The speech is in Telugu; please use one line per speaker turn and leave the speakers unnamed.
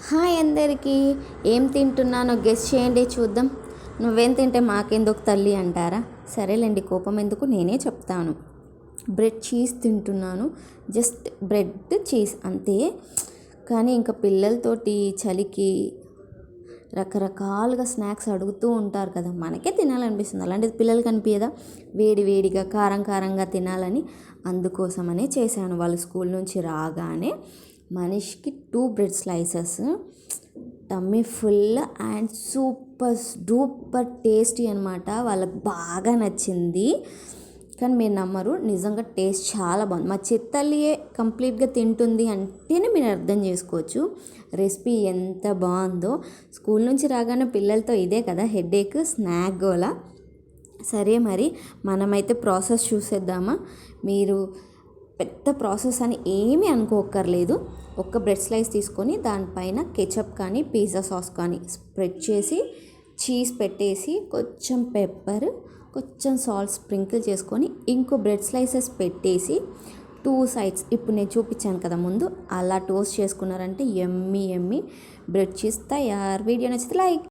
హాయ్ అందరికీ. ఏం తింటున్నానో గెస్ చేయండి చూద్దాం. నువ్వేం తింటే మాకెందుకు తల్లి అంటారా? సరేలేండి, కోపం ఎందుకు, నేనే చెప్తాను. బ్రెడ్ చీజ్ తింటున్నాను. జస్ట్ బ్రెడ్ చీజ్ అంతే. కానీ ఇంకా పిల్లలతోటి చలికి రకరకాలుగా స్నాక్స్ అడుగుతూ ఉంటారు కదా, మనకే తినాలనిపిస్తుంది. అలాంటిది పిల్లలకి అనిపించదా వేడి వేడిగా కారం కారంగా తినాలని? అందుకోసమనే చేశాను. వాళ్ళు స్కూల్ నుంచి రాగానే మనిషికి 2 bread slices, tummy full and super duper tasty అనమాట. వాళ్ళకి బాగా నచ్చింది. కానీ మీరు నమ్మరు, నిజంగా టేస్ట్ చాలా బాగుంది. మా చిత్తల్లియే కంప్లీట్గా తింటుంది అంటేనే మీరు అర్థం చేసుకోవచ్చు రెసిపీ ఎంత బాగుందో. స్కూల్ నుంచి రాగానే పిల్లలతో ఇదే కదా హెడేక్, స్నాక్ గోలా. సరే మరి మనమైతే ప్రాసెస్ చూసేద్దామా? మీరు పెద్ద ప్రాసెస్ అని ఏమీ అనుకోక్కర్లేదు. ఒక బ్రెడ్ స్లైస్ తీసుకొని దానిపైన కెచప్ కానీ పిజ్జా సాస్ కానీ స్ప్రెడ్ చేసి, చీజ్ పెట్టేసి, కొంచెం పెప్పర్, కొంచెం సాల్ట్ స్ప్రింకిల్ చేసుకొని ఇంకో బ్రెడ్ స్లైసెస్ పెట్టేసి 2 సైడ్స్ ఇప్పుడు నేను చూపించాను కదా ముందు, అలా టోస్ట్ చేసుకున్నారంటే ఎమ్మీ ఎమ్మీ బ్రెడ్ చీజ్ తయారు. వీడియో నచ్చితే లైక్